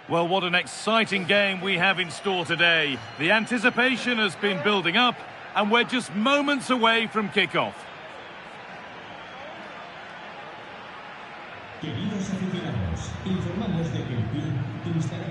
Well, what an exciting game we have in store today. The anticipation has been building up, and we're just moments away from kickoff. Queridos aficionados, informamos de que el club utilizará.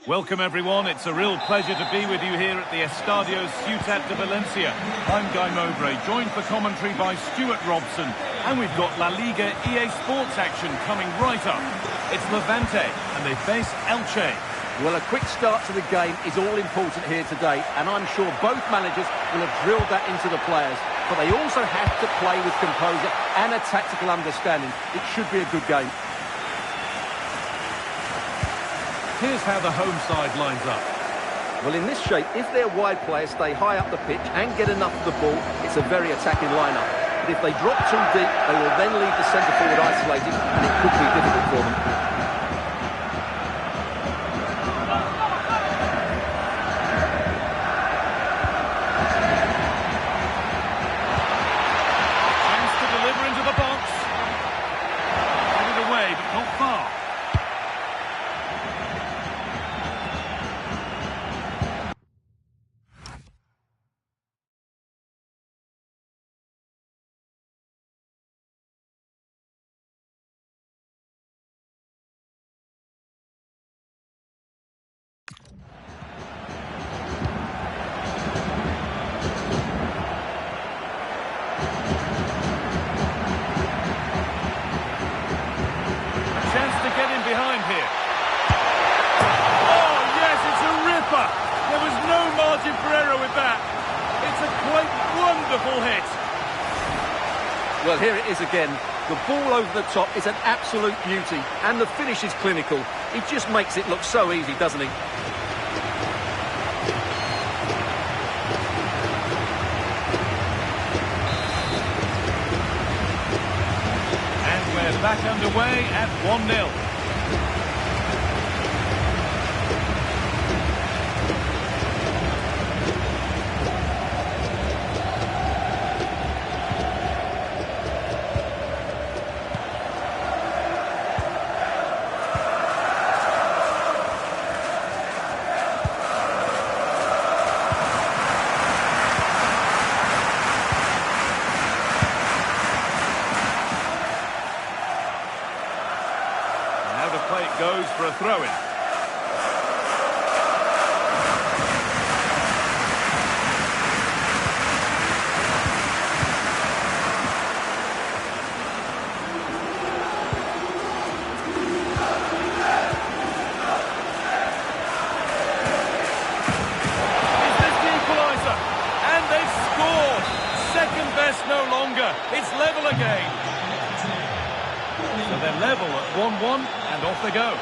Welcome everyone, it's a real pleasure to be with you here at the Estadio Ciutat de Valencia. I'm Guy Mowbray, joined for commentary by Stuart Robson, and we've got La Liga EA Sports action coming right up. It's Levante, and they face Elche. Well, a quick start to the game is all important here today, and I'm sure both managers will have drilled that into the players, but they also have to play with composure and a tactical understanding. It should be a good game. Here's how the home side lines up. Well, in this shape, if their wide players stay high up the pitch and get enough of the ball, it's a very attacking lineup. But if they drop too deep, they will then leave the centre-forward isolated, and it could be difficult for them. Chance to deliver into the box. Headed away, but not far. Behind here. Oh, yes, it's a ripper. There was no margin for error with that. It's a quite wonderful hit. Well, here it is again. The ball over the top is an absolute beauty, and the finish is clinical. He just makes it look so easy, doesn't he? And we're back underway at 1-0. Play it goes for a throw-in. Is this the equaliser? And they've scored! Second best no longer. It's level again. So they're level at 1-1, and off they go.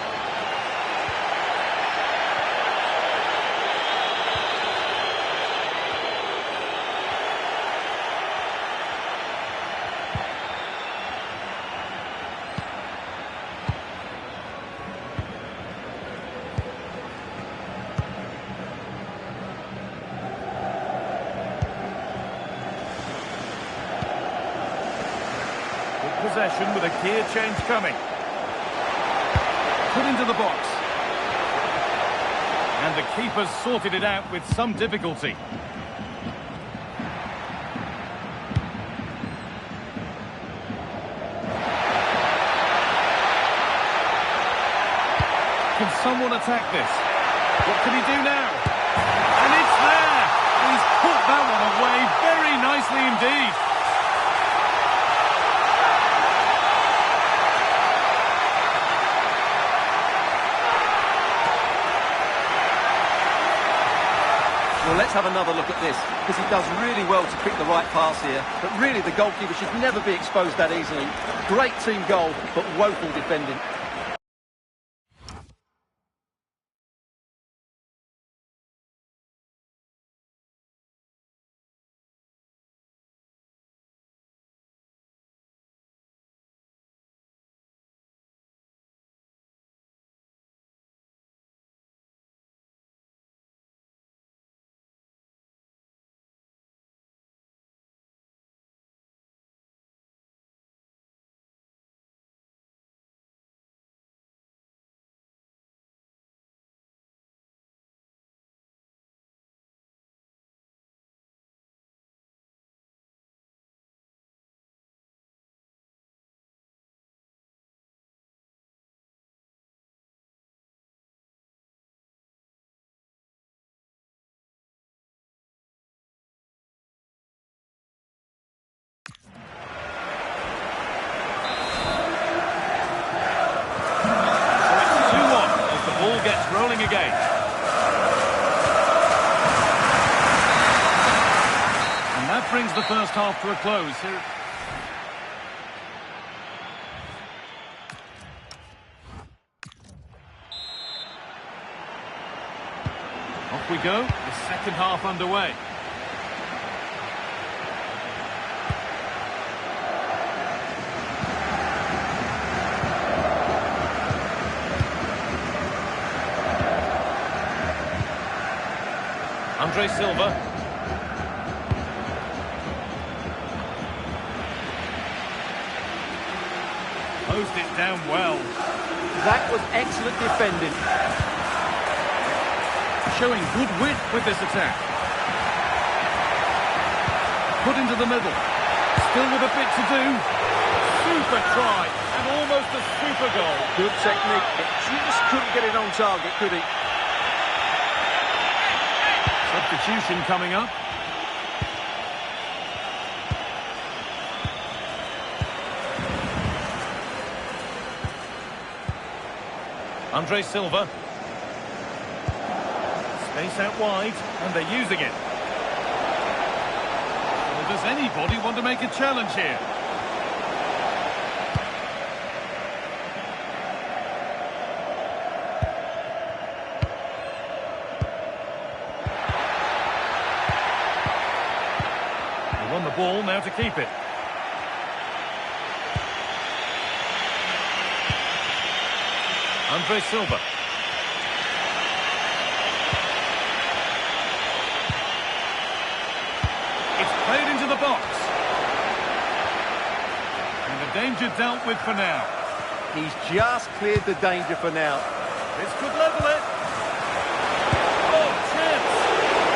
Good possession with a gear change coming. Put into the box. And the keeper's sorted it out with some difficulty. Can someone attack this? What can he do now? And it's there! He's put that one away very nicely indeed. Well, let's have another look at this, because he does really well to pick the right pass here. But really, the goalkeeper should never be exposed that easily. Great team goal, but woeful defending. brings the first half to a close. Here. Off we go, the second half underway. Andre Silva. Closed it down well. That was excellent defending. Showing good width with this attack. Put into the middle. Still with a bit to do. Super try. And almost a super goal. Good technique. It just couldn't get it on target, could he? Substitution coming up. Andre Silva. Space out wide, and they're using it. Well, does anybody want to make a challenge here? They won the ball, now to keep it. Andre Silva. It's played into the box. And the danger dealt with for now. He's just cleared the danger for now. This could level it. Oh, chance.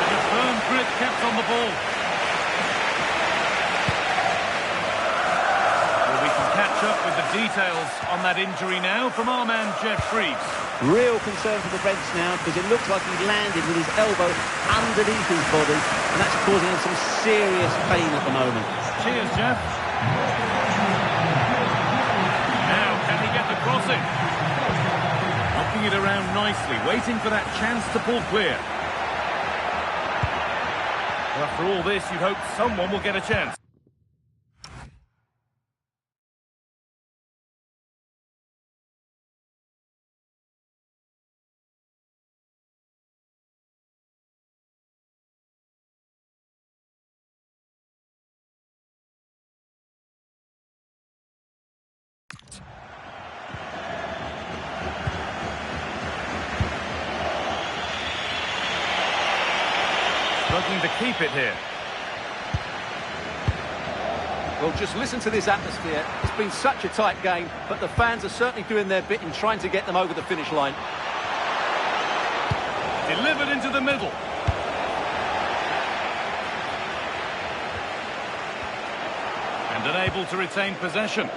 And a firm grip kept on the ball. Well, we can catch up with the details on that injury now from our man Jeff Freaks. Real concern for the bench now because it looks like he landed with his elbow underneath his body and that's causing him some serious pain at the moment. Cheers, Jeff. Now, can he get the crossing? Knocking it around nicely, waiting for that chance to pull clear. Well, after all this, you'd hope someone will get a chance. Struggling to keep it here. Well, just listen to this atmosphere. It's been such a tight game, but the fans are certainly doing their bit in trying to get them over the finish line. Delivered into the middle. And unable to retain possession.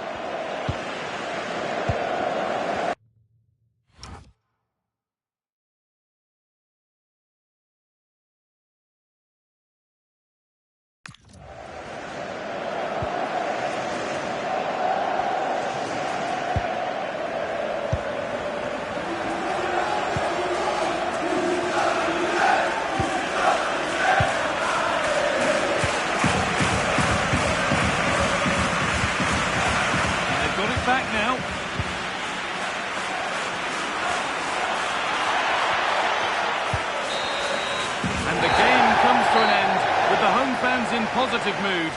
Back now. And the game comes to an end with the home fans in positive mood.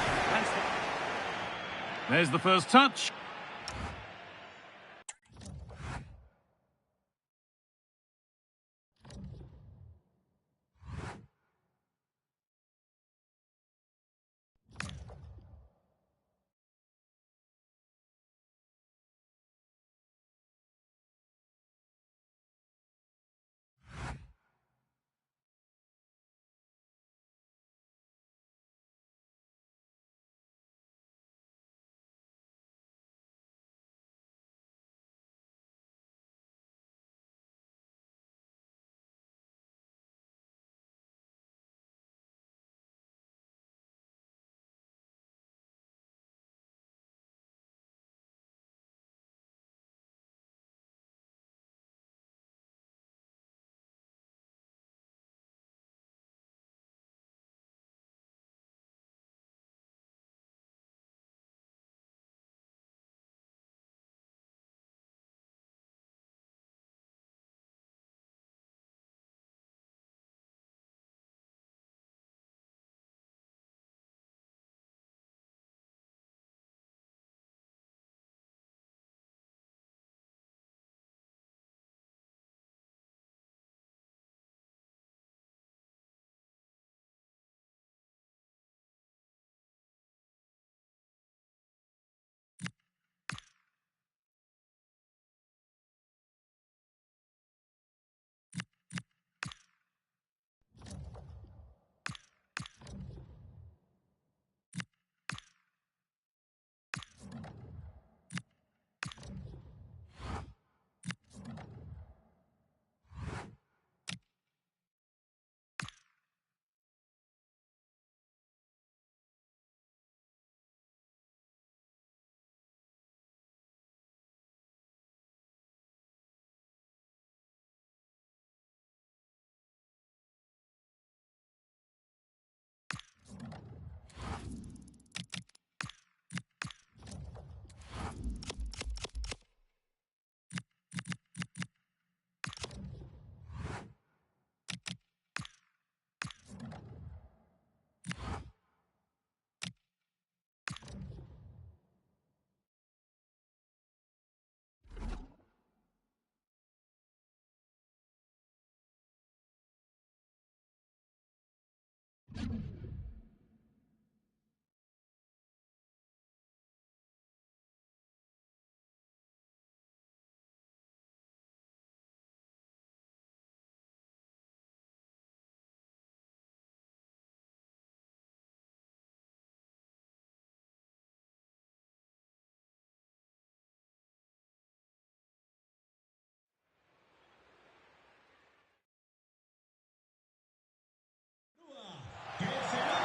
There's the first touch.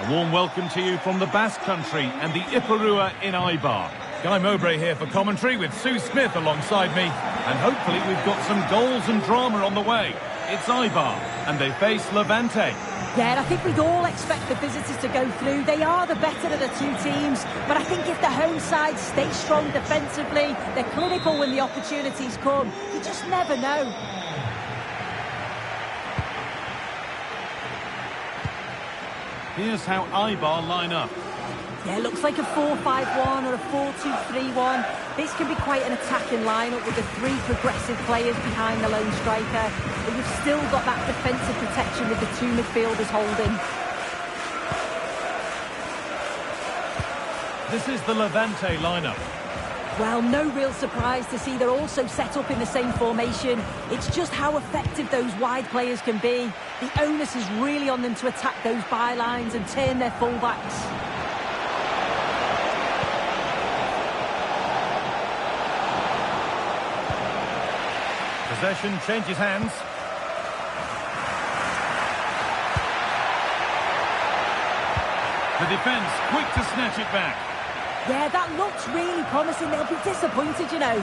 A warm welcome to you from the Basque Country and the Ipurua in Eibar. Guy Mowbray here for commentary with Sue Smith alongside me. And hopefully we've got some goals and drama on the way. It's Eibar and they face Levante. Yeah, and I think we'd all expect the visitors to go through. They are the better of the two teams. But I think if the home side stays strong defensively, they're clinical when the opportunities come. You just never know. Here's how Eibar line up. Yeah, it looks like a 4-5-1 or a 4-2-3-1. This can be quite an attacking lineup with the three progressive players behind the lone striker. But you've still got that defensive protection with the two midfielders holding. This is the Levante lineup. Well, no real surprise to see they're also set up in the same formation. It's just how effective those wide players can be. The onus is really on them to attack those bylines and turn their fullbacks. Possession changes hands. The defence quick to snatch it back. Yeah, that looks really promising. They'll be disappointed, you know.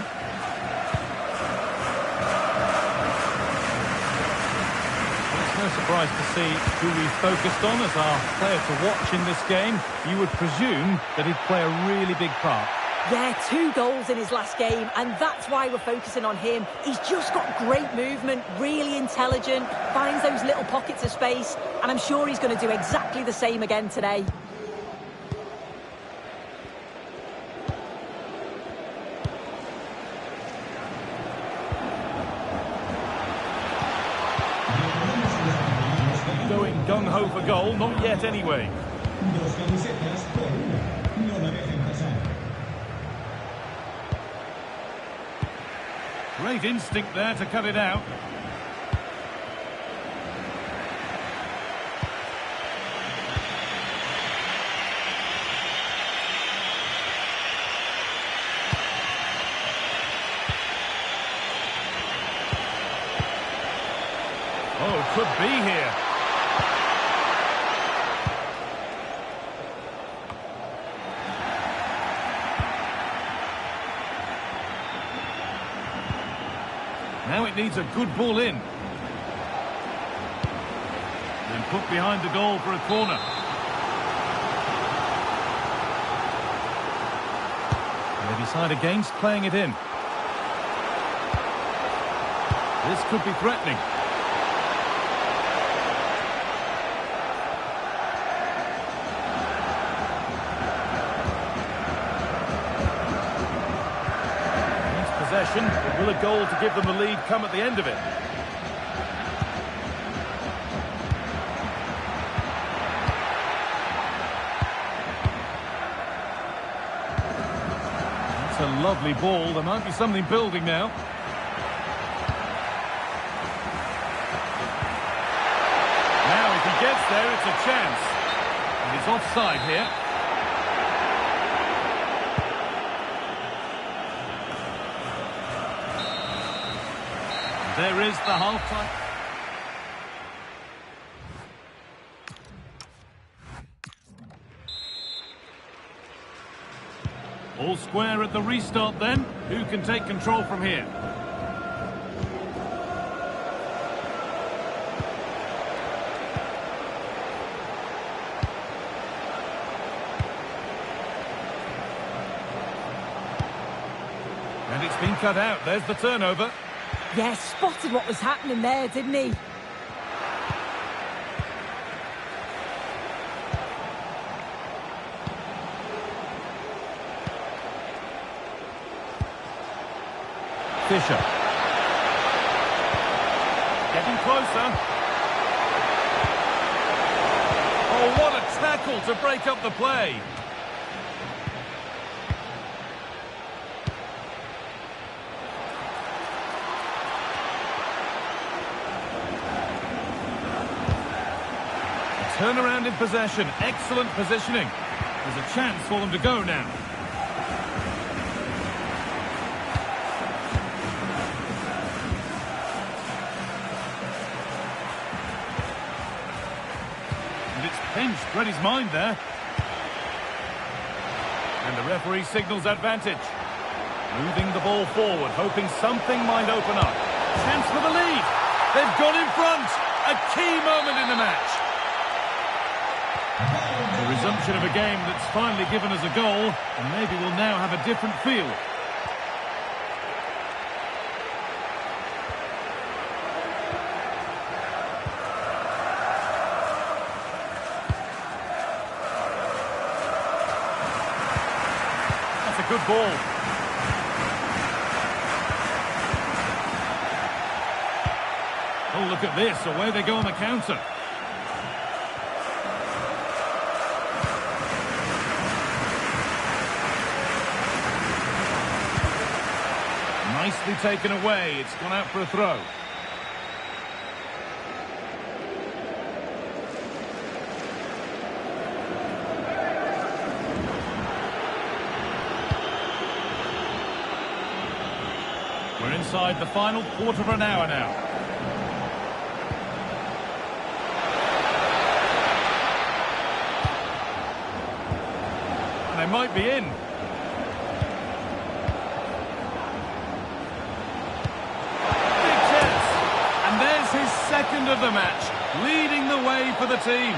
It's no surprise to see who we focused on as our player to watch in this game. You would presume that he'd play a really big part. Yeah, 2 goals in his last game, and that's why we're focusing on him. He's just got great movement, really intelligent, finds those little pockets of space, and I'm sure he's going to do exactly the same again today. Going gung-ho for goal, not yet anyway. Dos camisetas por una. No la dejen pasar. Great instinct there to cut it out. Oh, could be here. Now it needs a good ball in. And put behind the goal for a corner. And they decide against playing it in. This could be threatening. Possession, but will a goal to give them the lead come at the end of it? That's a lovely ball. There might be something building now. Now if he gets there, it's a chance. And it's offside here. There is the half-time. All square at the restart then. Who can take control from here? And it's been cut out. There's the turnover. Yeah, spotted what was happening there, didn't he? Fisher. Getting closer. Oh, what a tackle to break up the play. Turnaround in possession. Excellent positioning. There's a chance for them to go now. And it's Pinch read his mind there. And the referee signals advantage. Moving the ball forward, hoping something might open up. Chance for the lead. They've got in front. A key moment in the match. The resumption of a game that's finally given us a goal, and maybe we'll now have a different feel. That's a good ball. Oh, look at this. Away they go on the counter. Nicely taken away. It's gone out for a throw. We're inside the final quarter of an hour now. And they might be in. His second of the match, leading the way for the team.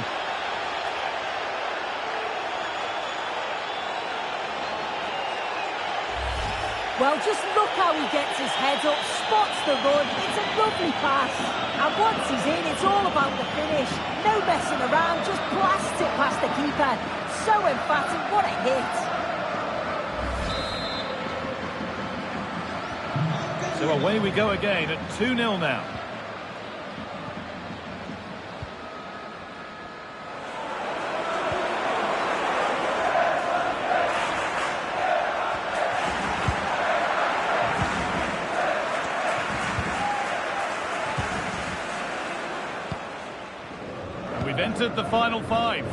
Well, just look how he gets his head up, spots the run. It's a lovely pass. And once he's in, it's all about the finish. No messing around, just blast it past the keeper. So emphatic, what a hit. So away we go again at 2-0 now. We've entered the final five.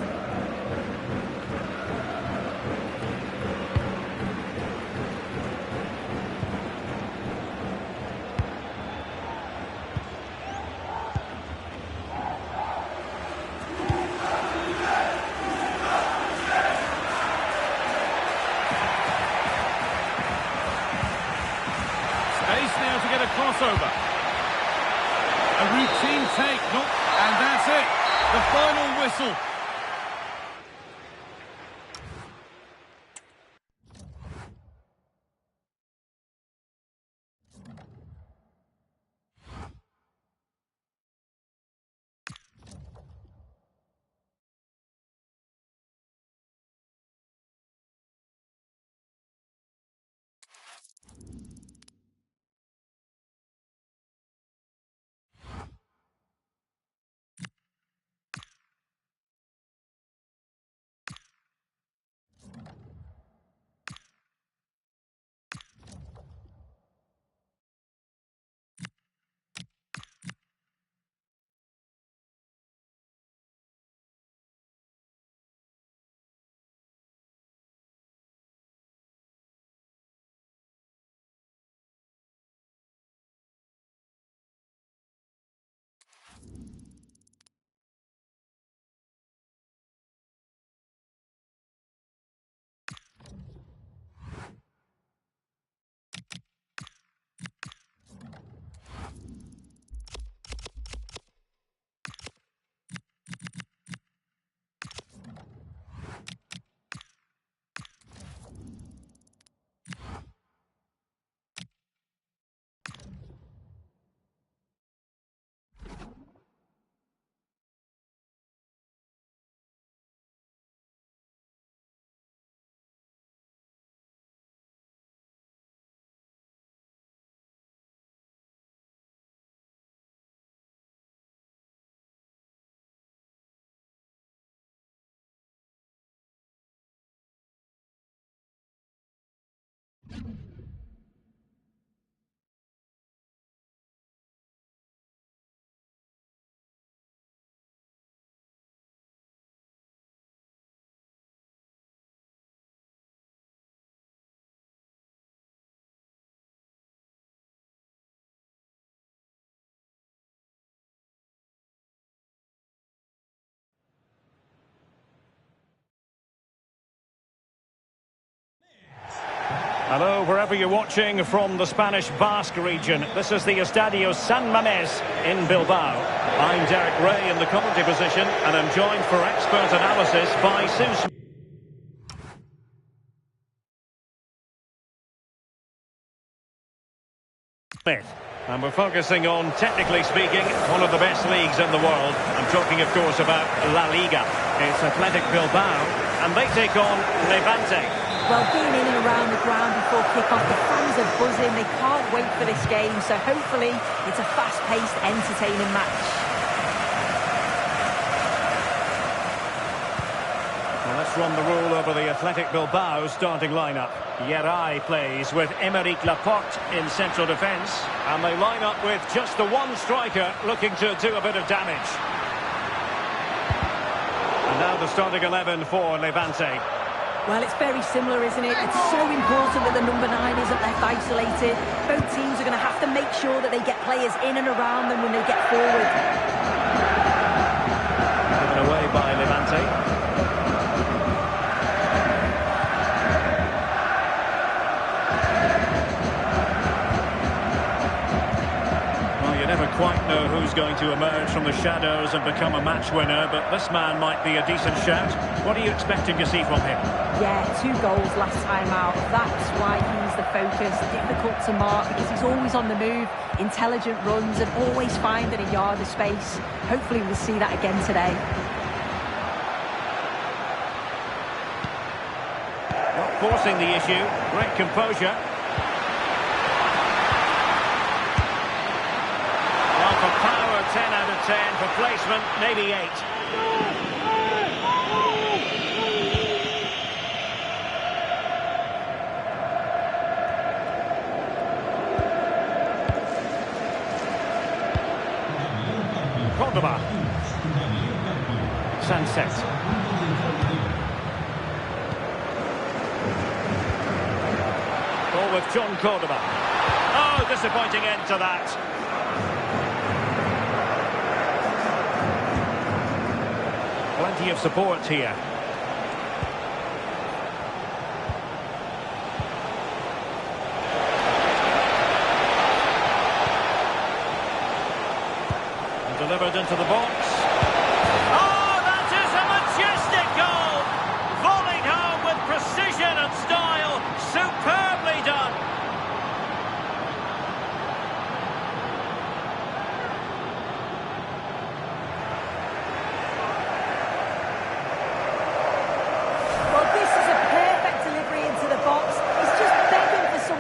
Space now to get a crossover. A routine take, and that's it. The final whistle. Hello, wherever you're watching from the Spanish Basque region. This is the Estadio San Mamés in Bilbao. I'm Derek Ray in the commentary position, and I'm joined for expert analysis by Sue Smith. And we're focusing on, technically speaking, one of the best leagues in the world. I'm talking, of course, about La Liga. It's Athletic Bilbao, and they take on Levante. Well, being in and around the ground before kick-off, the fans are buzzing. They can't wait for this game, so hopefully it's a fast-paced, entertaining match. Well, let's run the rule over the Athletic Bilbao starting lineup. Yeray plays with Aymeric Laporte in central defence, and they line up with just the one striker looking to do a bit of damage. And now the starting 11 for Levante. Well, it's very similar, isn't it? It's so important that the number 9 isn't left isolated. Both teams are going to have to make sure that they get players in and around them when they get forward. Given away by Levante. Never quite know who's going to emerge from the shadows and become a match winner, but this man might be a decent shout. What are you expecting to see from him? Yeah, 2 goals last time out. That's why he's the focus. Difficult to mark because he's always on the move, intelligent runs and always finding a yard of space. Hopefully we'll see that again today. Not forcing the issue. Great composure. For power, 10 out of 10. For placement, maybe 8. Cordoba. Sunset. Ball with John Cordoba. Oh, disappointing end to that. Plenty of support here. And delivered into the box. Oh, that is a majestic goal! Volleyed home with precision and style. Superbly done.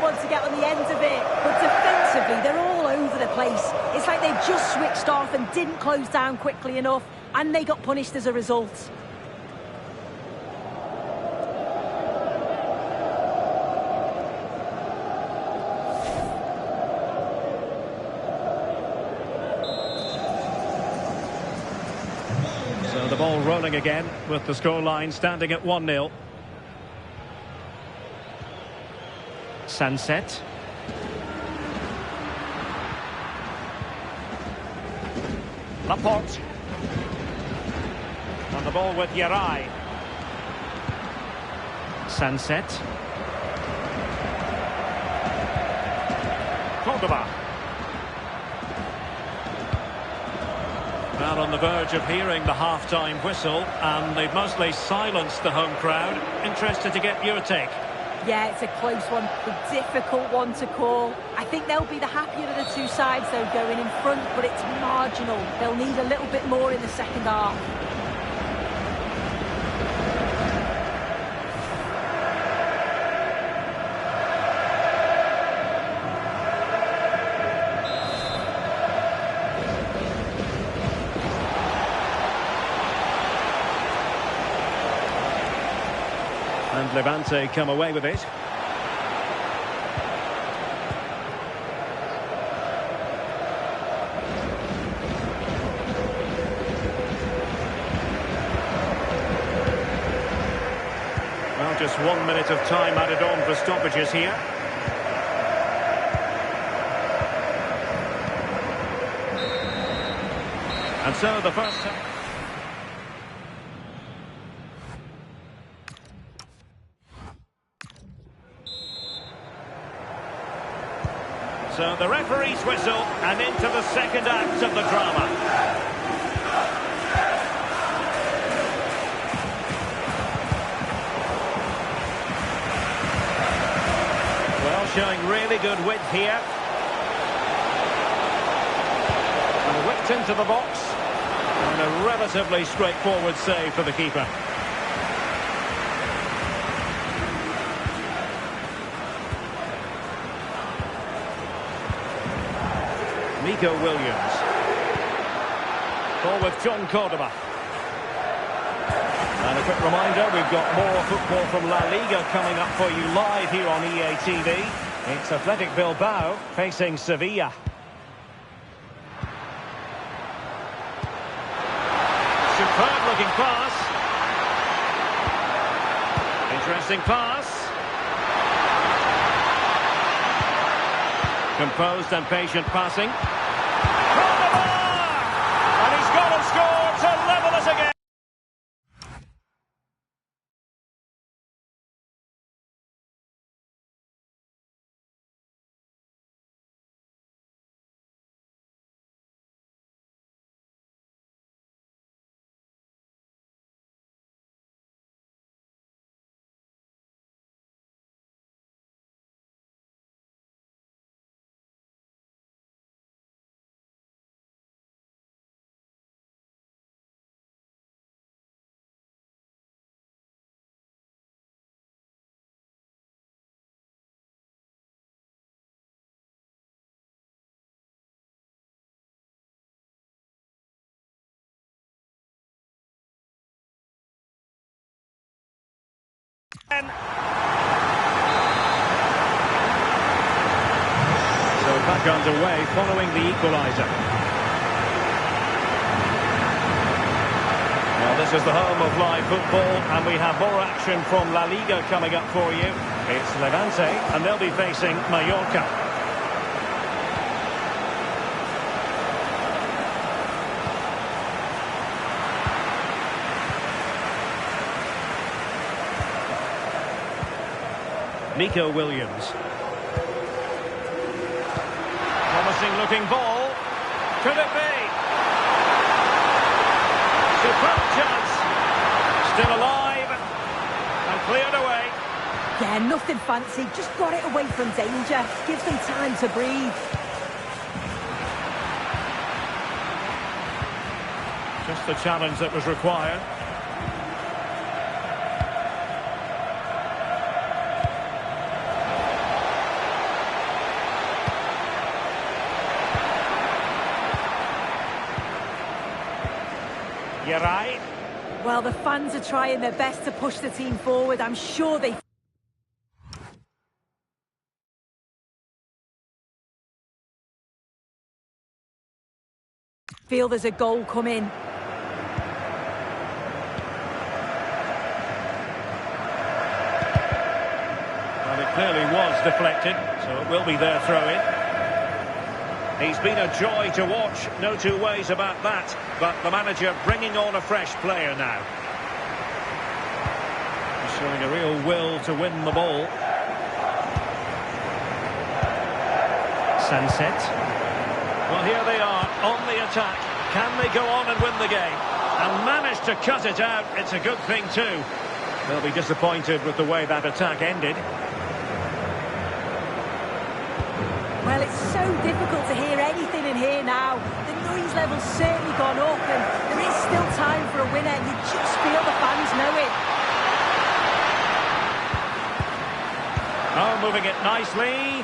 To get on the end of it, but defensively they're all over the place. It's like they just switched off and didn't close down quickly enough, and they got punished as a result. So the ball rolling again with the scoreline standing at 1-0. Sunset. Laporte. On the ball with Yeray. Sunset. Cordoba. Now on the verge of hearing the half-time whistle, and they've mostly silenced the home crowd. Interested to get your take. Yeah, it's a close one, a difficult one to call. I think they'll be the happier of the two sides, though, going in front, but it's marginal. They'll need a little bit more in the second half. And Levante come away with it. Well, just 1 minute of time added on for stoppages here. And so the first... So the referee's whistle and into the second act of the drama. Well, showing really good width here. And whipped into the box. And a relatively straightforward save for the keeper. Nico Williams. Ball with John Cordoba. And a quick reminder, we've got more football from La Liga coming up for you live here on EA TV. It's Athletic Bilbao facing Sevilla. Superb looking pass. Interesting pass. Composed and patient passing. And he's gone and scored to level us again. So back underway following the equaliser. Well, this is the home of live football, and we have more action from La Liga coming up for you. It's Levante, and they'll be facing Mallorca. Nico Williams. Promising looking ball. Could it be? Superb chance. Still alive. And cleared away. Yeah, nothing fancy. Just got it away from danger. Gives them time to breathe. Just the challenge that was required. You're right. Well, the fans are trying their best to push the team forward. I'm sure they feel there's a goal coming. Well, it clearly was deflected, so it will be their throw-in. He's been a joy to watch, no two ways about that. But the manager bringing on a fresh player now. He's showing a real will to win the ball. Sunset. Well, here they are on the attack. Can they go on and win the game? And manage to cut it out. It's a good thing too. They'll be disappointed with the way that attack ended. Well, it's so difficult to hear anything in here now. The noise level's certainly gone up, and there is still time for a winner. You just feel the fans know it. Oh, moving it nicely.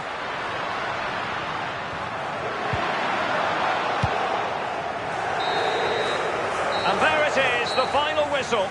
And there it is, the final whistle.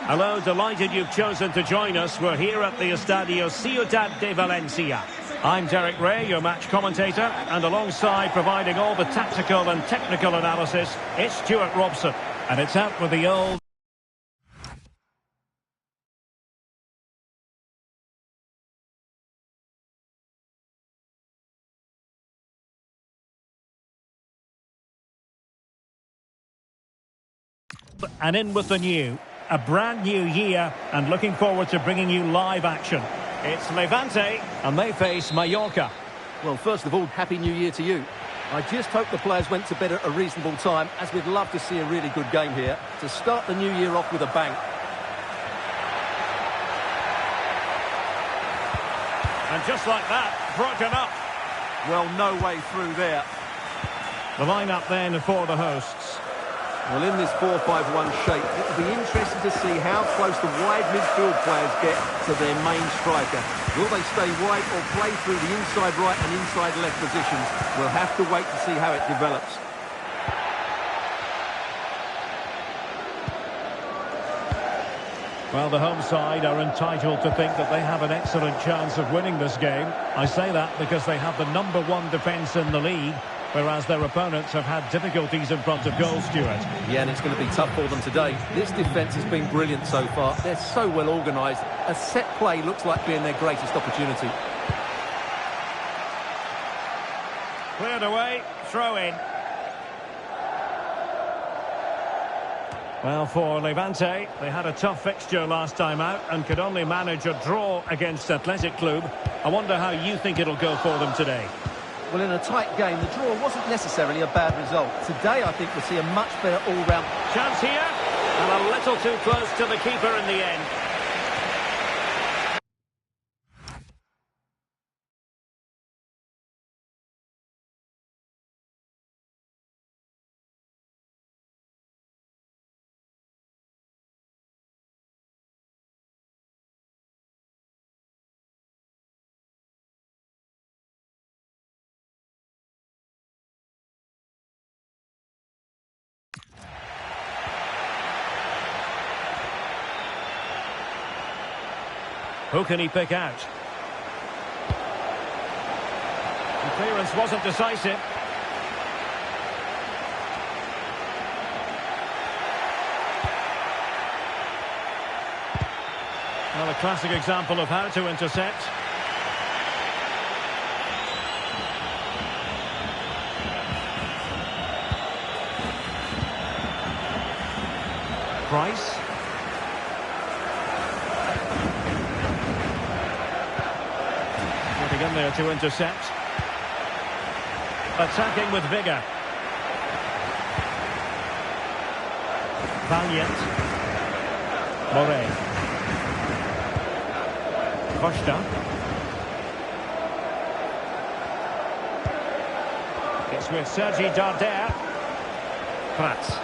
Hello, delighted you've chosen to join us. We're here at the Estadio Ciutat de Valencia. I'm Derek Ray, your match commentator, and alongside providing all the tactical and technical analysis, it's Stuart Robson. And it's out with the old... And in with the new. A brand new year, and looking forward to bringing you live action. It's Levante, and they face Mallorca. Well, first of all, Happy New Year to you. I just hope the players went to bed at a reasonable time, as we'd love to see a really good game here to start the new year off with a bang. And just like that, broken up. Well, no way through there. The lineup then for the hosts. Well, in this 4-5-1 shape, it will be interesting to see how close the wide midfield players get to their main striker. Will they stay wide or play through the inside right and inside left positions? We'll have to wait to see how it develops. Well, the home side are entitled to think that they have an excellent chance of winning this game. I say that because they have the #1 defence in the league, whereas their opponents have had difficulties in front of goal, Stuart. Yeah, and it's going to be tough for them today. This defence has been brilliant so far. They're so well organised. A set play looks like being their greatest opportunity. Cleared away, throw in. Well, for Levante, they had a tough fixture last time out and could only manage a draw against Athletic Club. I wonder how you think it'll go for them today. Well, in a tight game, the draw wasn't necessarily a bad result. Today, I think we'll see a much better all-round... Chance here, and a little too close to the keeper in the end. Who can he pick out? The clearance wasn't decisive. Well, a classic example of how to intercept. Price. In there to intercept. Attacking with vigour. Valiant. Moret. Costa. It's with Sergi Darder. Prats.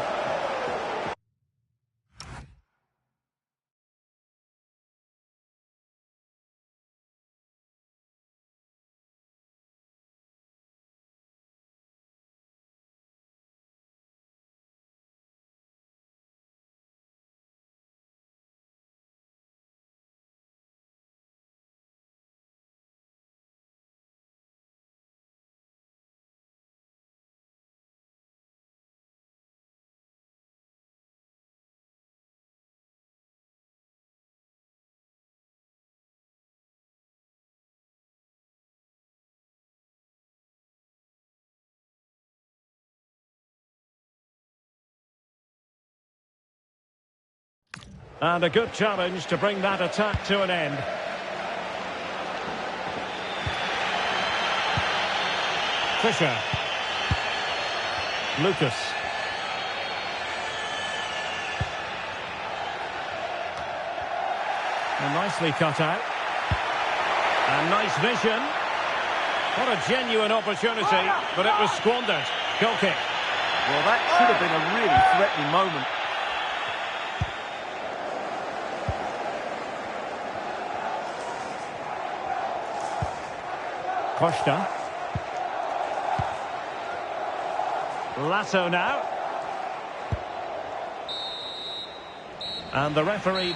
And a good challenge to bring that attack to an end. Fisher. Lucas. And nicely cut out. And nice vision. What a genuine opportunity, but it was squandered. Goal kick. Well, that should have been a really threatening moment. Costa. Lasso now. And the referee...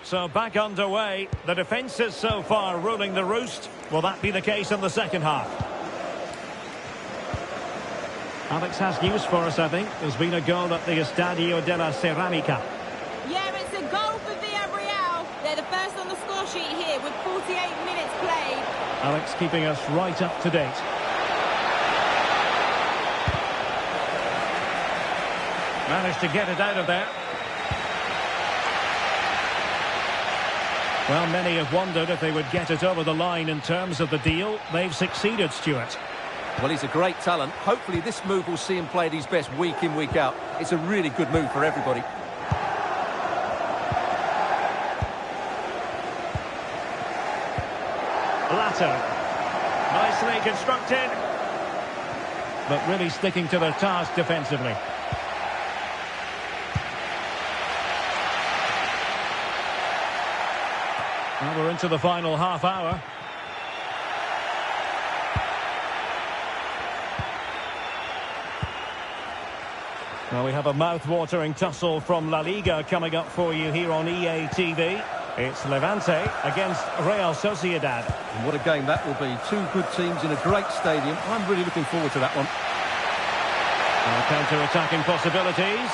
So back underway. The defences so far ruling the roost. Will that be the case in the second half? Alex has news for us, I think. There's been a goal at the Estadio de la Ceramica. Yeah, it's a goal for Villarreal. They're the first on the score sheet here with 48 minutes played. Alex keeping us right up to date. Managed to get it out of there. Well, many have wondered if they would get it over the line in terms of the deal. They've succeeded, Stuart. Well, he's a great talent. Hopefully this move will see him play at his best week in, week out. It's a really good move for everybody. Latter. Nicely constructed. But really sticking to their task defensively. Well, we're into the final half hour. Well, we have a mouth-watering tussle from La Liga coming up for you here on EA TV. It's Levante against Real Sociedad. And what a game that will be. Two good teams in a great stadium. I'm really looking forward to that one. Counter-attacking possibilities.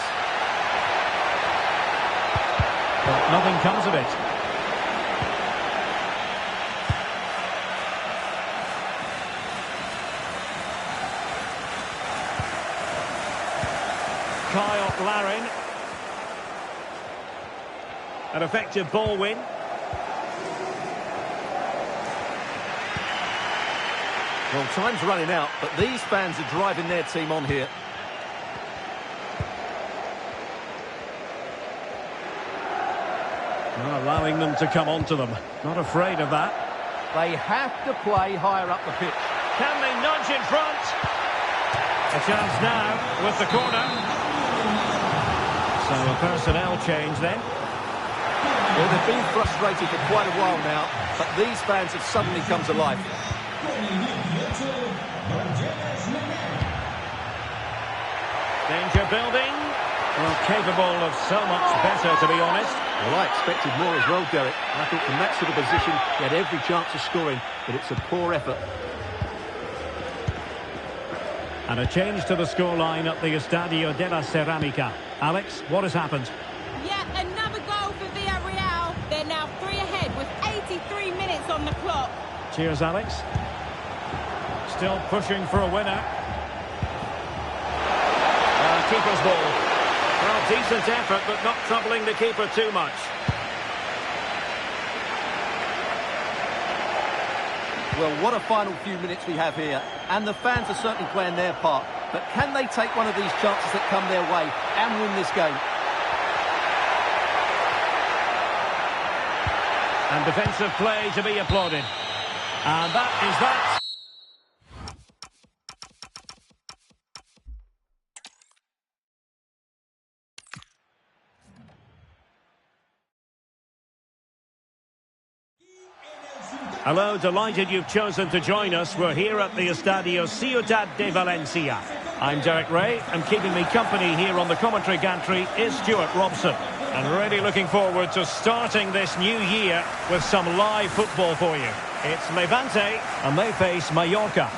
But nothing comes of it. Kyle Larin. An effective ball win. Well, time's running out, but these fans are driving their team on here. Well, allowing them to come onto them. Not afraid of that. They have to play higher up the pitch. Can they nudge in front? A chance now with the corner. So a personnel change then. Well, they've been frustrated for quite a while now, but these fans have suddenly come to life. Danger building. Well, capable of so much better, to be honest. Well, I expected more as well, Derek. I thought from that sort of position, he had every chance of scoring, but it's a poor effort. And a change to the scoreline at the Estadio de la Ceramica. Alex, what has happened? Yeah, another goal for Villarreal. They're now 3 ahead with 83 minutes on the clock. Cheers, Alex. Still pushing for a winner. Keeper's ball. Well, decent effort, but not troubling the keeper too much. Well, what a final few minutes we have here. And the fans are certainly playing their part. But can they take one of these chances that come their way and win this game? And defensive play to be applauded. And that is that. Hello, delighted you've chosen to join us. We're here at the Estadio Ciudad de Valencia. I'm Derek Ray, and keeping me company here on the commentary gantry is Stuart Robson. And really looking forward to starting this new year with some live football for you. It's Levante, and they face Mallorca.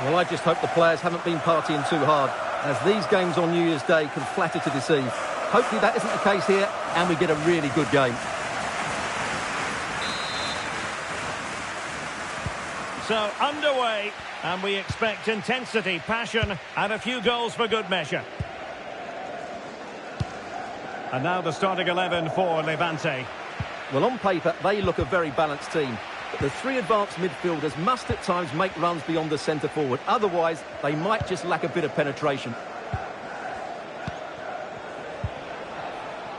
Well, I just hope the players haven't been partying too hard, as these games on New Year's Day can flatter to deceive. Hopefully that isn't the case here, and we get a really good game. So, underway, and we expect intensity, passion, and a few goals for good measure. And now the starting 11 for Levante. Well, on paper, they look a very balanced team. But the three advanced midfielders must at times make runs beyond the centre-forward. Otherwise, they might just lack a bit of penetration.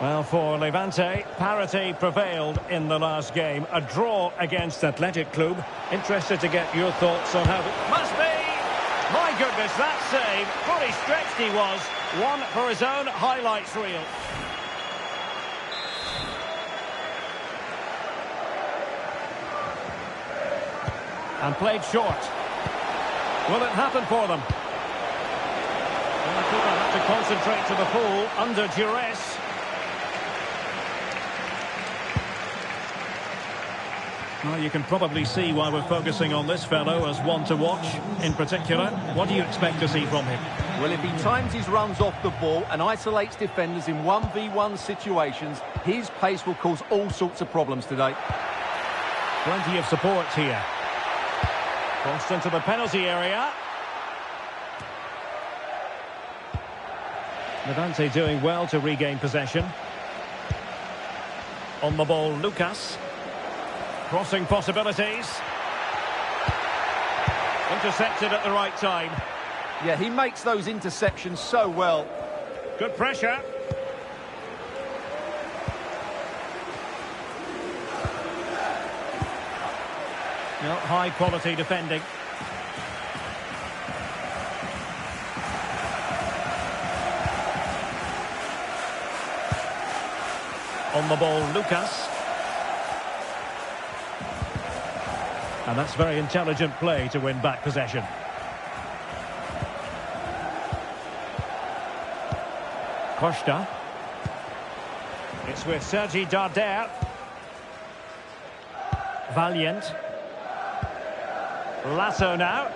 Well, for Levante, parity prevailed in the last game. A draw against Athletic Club. Interested to get your thoughts on how it must be. My goodness, that save. Fully stretched he was. One for his own highlights reel. And played short. Well, it happened for them. And the keeper had to concentrate to the full under duress. Well, you can probably see why we're focusing on this fellow as one to watch in particular. What do you expect to see from him? Well, if he times his runs off the ball and isolates defenders in 1v1 situations, his pace will cause all sorts of problems today. Plenty of support here. Crossed into the penalty area. Levante doing well to regain possession. On the ball, Lucas. Crossing possibilities. Intercepted at the right time. Yeah, he makes those interceptions so well. Good pressure. No, high quality defending. On the ball, Lucas. And that's very intelligent play to win back possession. Costa. It's with Sergi Darder. Valiant. Lasso now.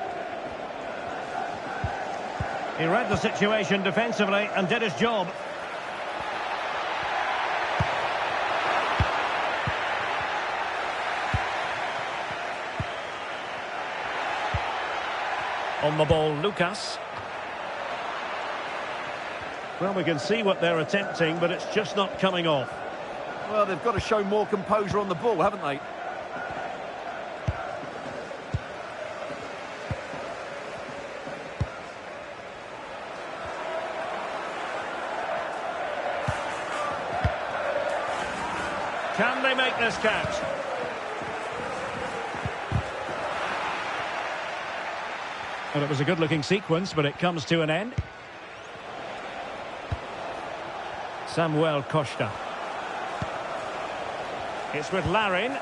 He read the situation defensively and did his job. On the ball, Lucas. Well, we can see what they're attempting, but it's just not coming off. Well, they've got to show more composure on the ball, haven't they? Can they make this count? Well, it was a good-looking sequence, but it comes to an end. Samuel Costa. It's with Larin.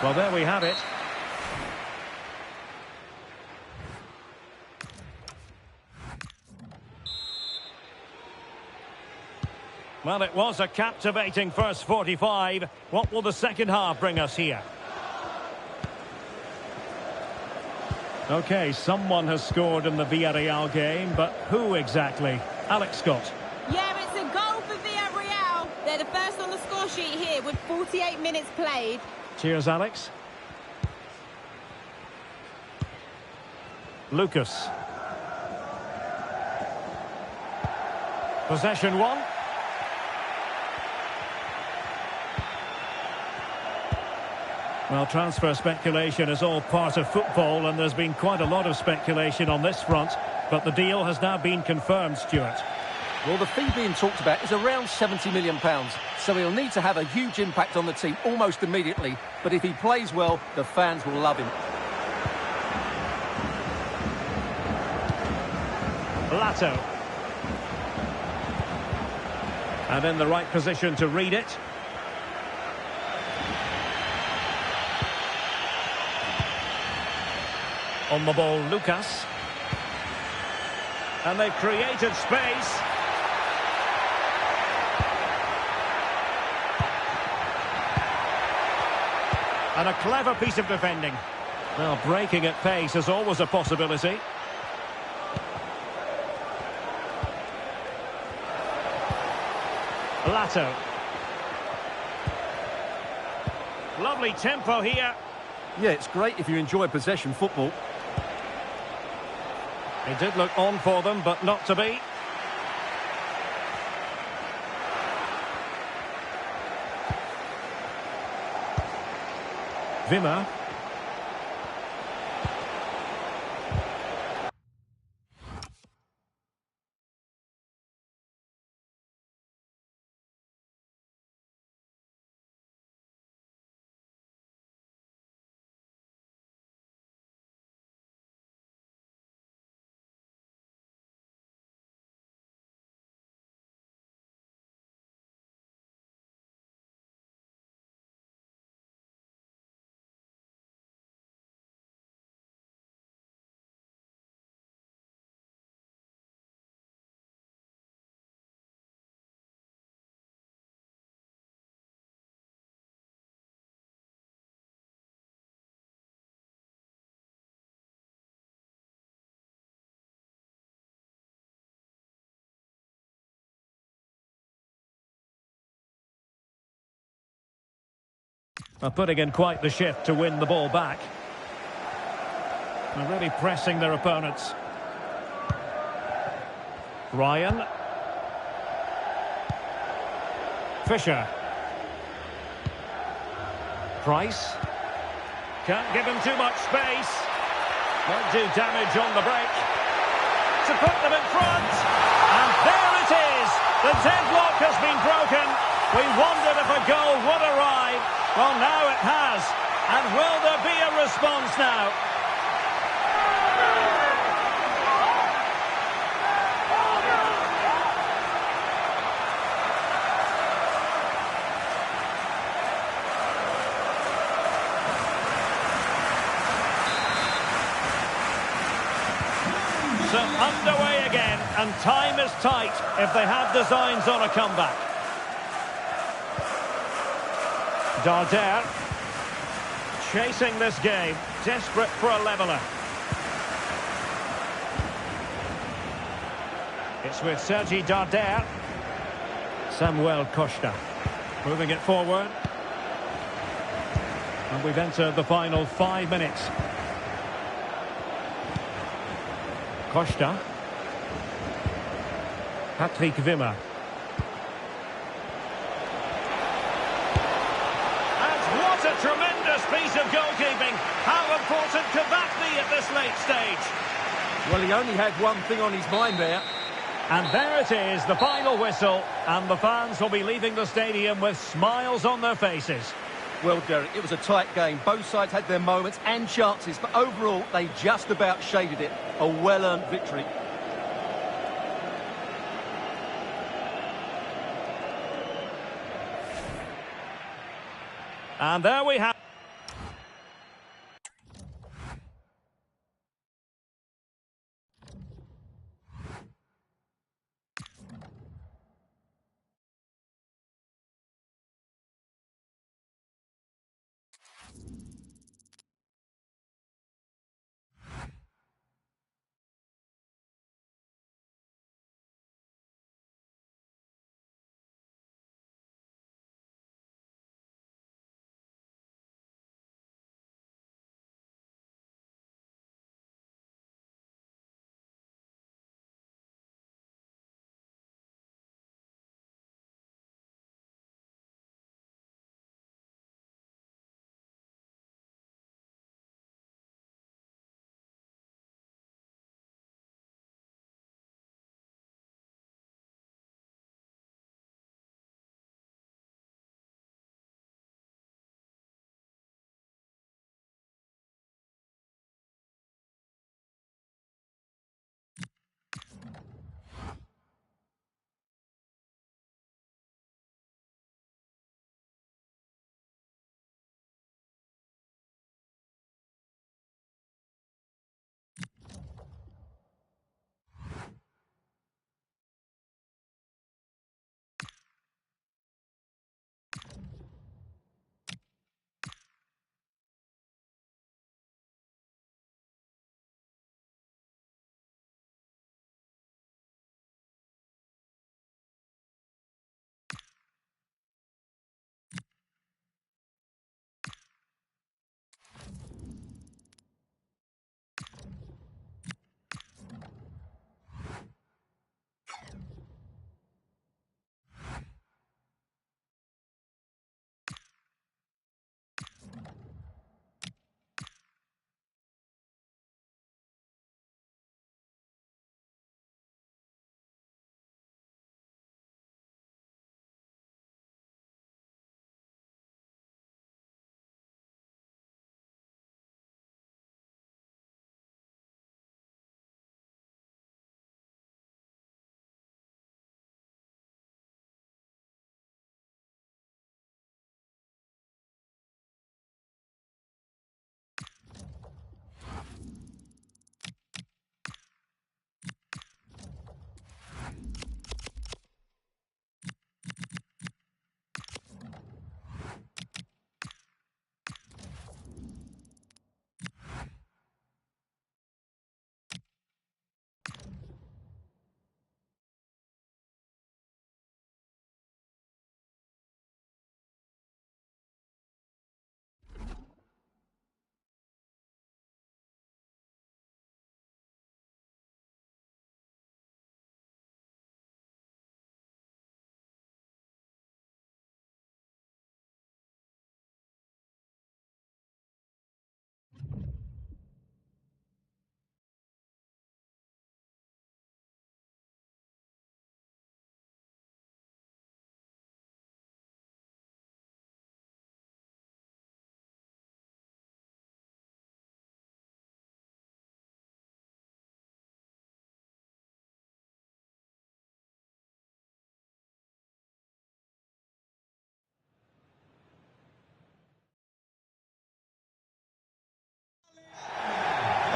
Well, there we have it. Well, it was a captivating first 45. What will the second half bring us here? OK, someone has scored in the Villarreal game, but who exactly? Alex Scott. Yeah, it's a goal for Villarreal. They're the first on the score sheet here with 48 minutes played. Cheers, Alex. Lucas. Possession one. Well, transfer speculation is all part of football, and there's been quite a lot of speculation on this front, but the deal has now been confirmed, Stuart. Well, the fee being talked about is around £70 million, so he'll need to have a huge impact on the team almost immediately, but if he plays well, the fans will love him. Lato. And in the right position to read it. On the ball, Lucas. And they've created space. And a clever piece of defending. Well, breaking at pace is always a possibility. Lato. Lovely tempo here. Yeah, it's great if you enjoy possession football. It did look on for them, but not to be. Wimmer. Are putting in quite the shift to win the ball back. They're really pressing their opponents. Ryan. Fisher. Price. Can't give him too much space. Won't do damage on the break. To put them in front. And there it is. The deadlock has been broken. We wondered if a goal would arrive. Well, now it has. And will there be a response now? So underway again, and time is tight if they have designs on a comeback. Darder chasing this game, desperate for a leveller. It's with Sergi Darder. Samuel Costa moving it forward. And we've entered the final 5 minutes. Costa. Patrick Wimmer. And what a tremendous piece of goalkeeping. How important could that be at this late stage? Well, he only had one thing on his mind there. And there it is, the final whistle. And the fans will be leaving the stadium with smiles on their faces. Well, Derek, it was a tight game. Both sides had their moments and chances, but overall, they just about shaded it. A well-earned victory. And there we have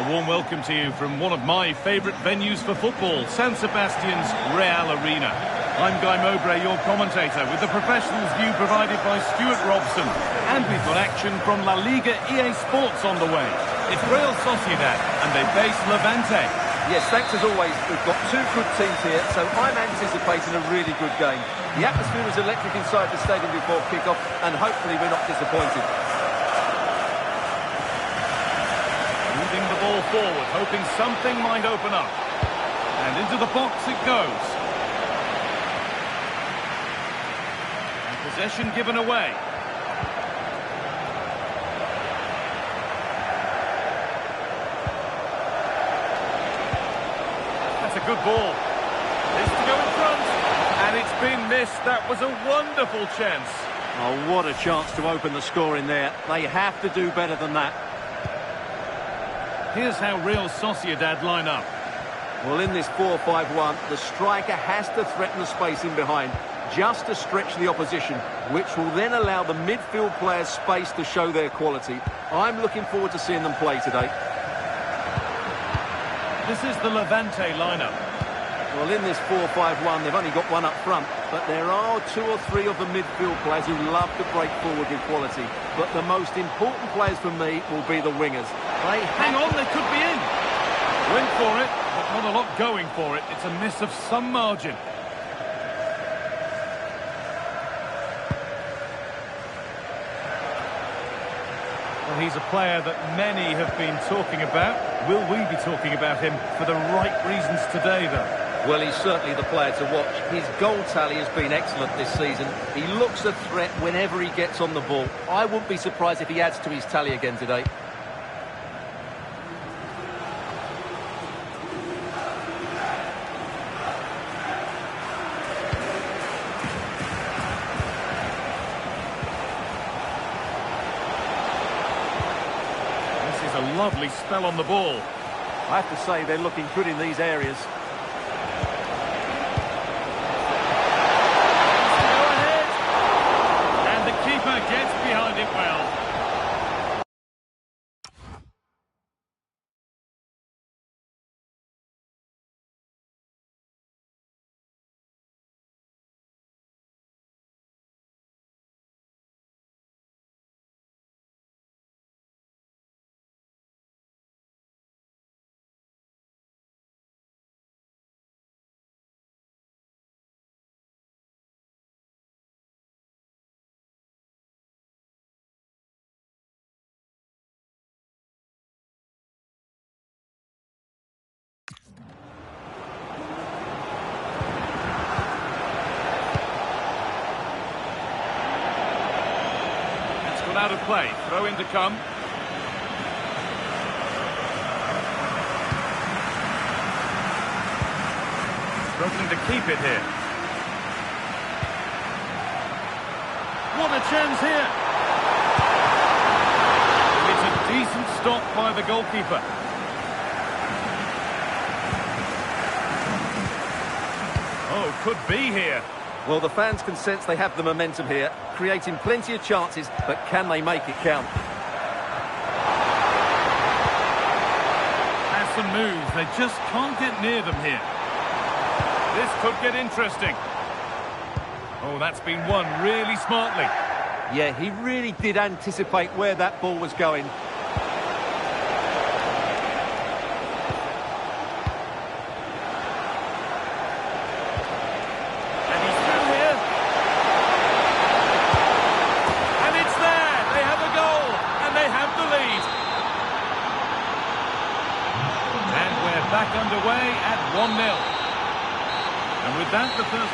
A warm welcome to you from one of my favourite venues for football, San Sebastian's Real Arena. I'm Guy Mowbray, your commentator, with the professionals' view provided by Stuart Robson. And we've got action from La Liga EA Sports on the way. It's Real Sociedad, and they face Levante. Yes, thanks as always. We've got two good teams here, so I'm anticipating a really good game. The atmosphere is electric inside the stadium before kick-off, and hopefully we're not disappointed. Moving the ball forward, hoping something might open up. And into the box it goes. And possession given away. That's a good ball. This to go in front. And it's been missed. That was a wonderful chance. Oh, what a chance to open the score in there. They have to do better than that. Here's how Real Sociedad line up. Well, in this 4-5-1, the striker has to threaten the space in behind, just to stretch the opposition, which will then allow the midfield players space to show their quality. I'm looking forward to seeing them play today. This is the Levante lineup. Well, in this 4-5-1, they've only got one up front, but there are two or three of the midfield players who love to break forward with quality. But the most important players for me will be the wingers. Hang on, they could be in. Went for it, but not a lot going for it. It's a miss of some margin. Well, he's a player that many have been talking about. Will we be talking about him for the right reasons today, though? Well, he's certainly the player to watch. His goal tally has been excellent this season. He looks a threat whenever he gets on the ball. I wouldn't be surprised if he adds to his tally again today. This is a lovely spell on the ball. I have to say they're looking good in these areas. Gets behind it well. Out of play, throw in to come. Struggling to keep it here. What a chance here! It's a decent stop by the goalkeeper. Oh, could be here. Well, the fans can sense they have the momentum here, creating plenty of chances, but can they make it count? Has some moves, they just can't get near them here. This could get interesting. Oh, that's been won really smartly. Yeah, he really did anticipate where that ball was going. Back underway at 1-0. And with that, the first...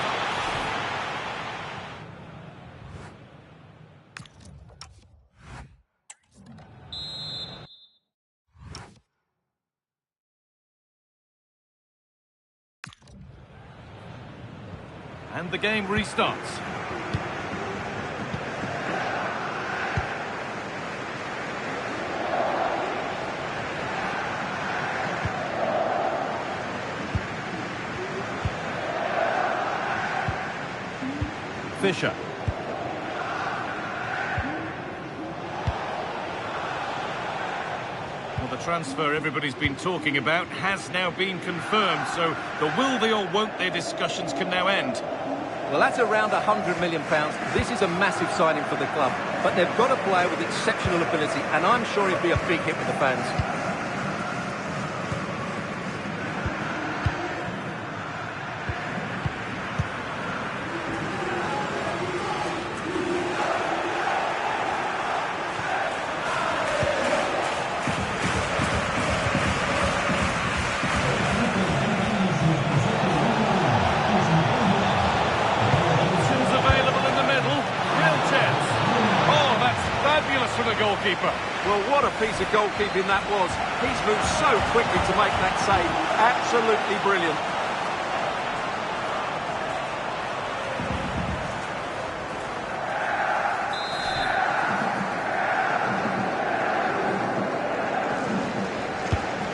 And the game restarts. Fisher. Well, the transfer everybody's been talking about has now been confirmed, so the will they or won't they discussions can now end. Well, that's around £100 million. This is a massive signing for the club, but they've got a player with exceptional ability, and I'm sure he'll be a big hit with the fans. For the goalkeeper. Well, what a piece of goalkeeping that was. He's moved so quickly to make that save. Absolutely brilliant.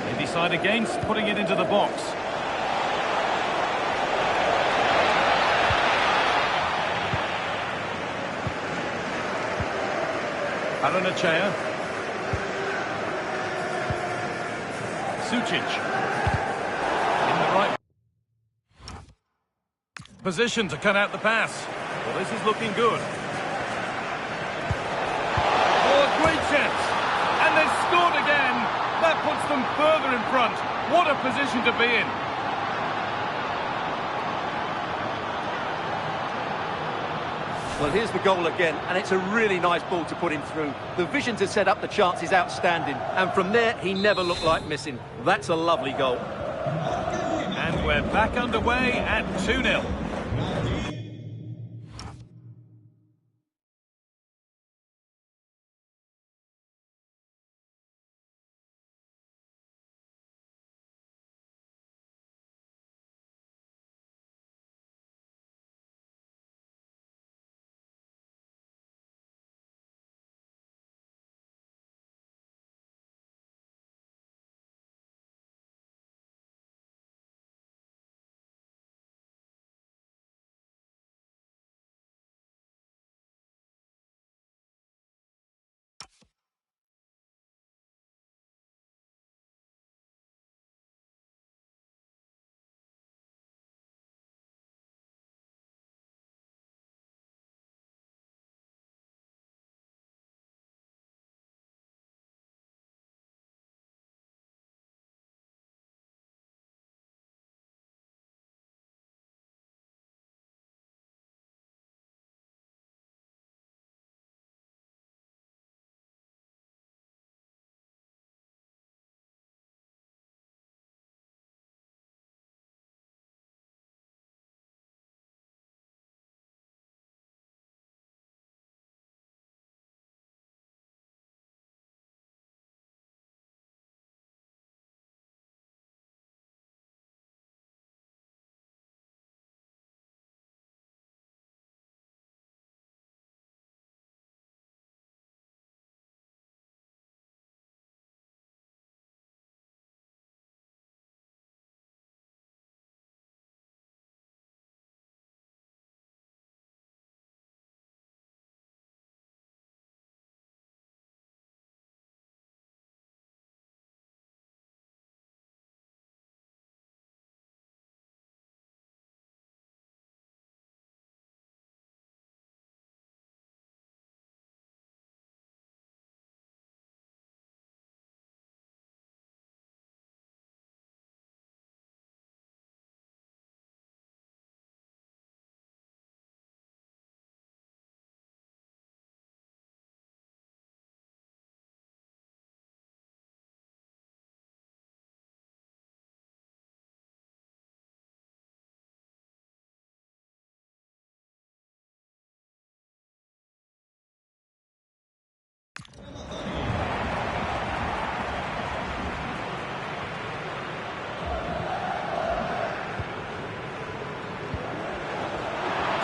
They decide against putting it into the box. Aranachea. Sucic. In the right position to cut out the pass. Well, this is looking good. Oh, a great chance. And they've scored again. That puts them further in front. What a position to be in. Well, here's the goal again, and it's a really nice ball to put him through. The vision to set up the chance is outstanding, and from there, he never looked like missing. That's a lovely goal. And we're back underway at 2-0.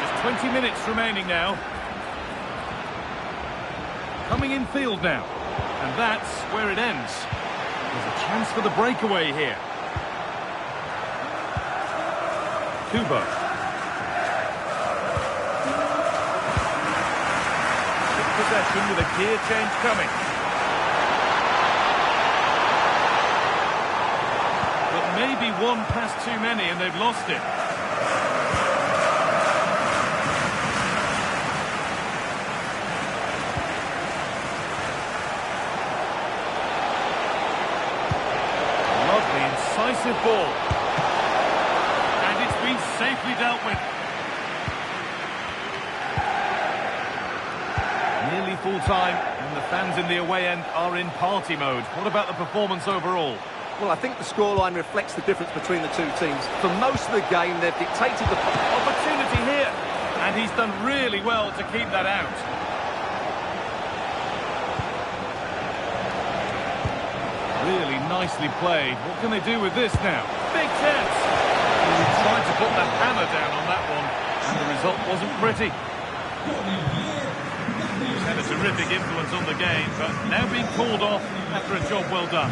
Just 20 minutes remaining now. Coming in field now. And that's where it ends. There's a chance for the breakaway here. Kubo. Good possession with a gear change coming. Maybe one pass too many and they've lost it. Lovely, incisive ball. And it's been safely dealt with. Nearly full time, and the fans in the away end are in party mode. What about the performance overall? Well, I think the scoreline reflects the difference between the two teams. For most of the game, they've dictated the... Opportunity here, and he's done really well to keep that out. Really nicely played. What can they do with this now? Big chance! He tried to put the hammer down on that one, and the result wasn't pretty. He's had a terrific influence on the game, but now being called off after a job well done.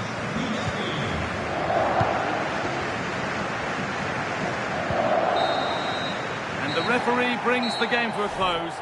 And the referee brings the game to a close.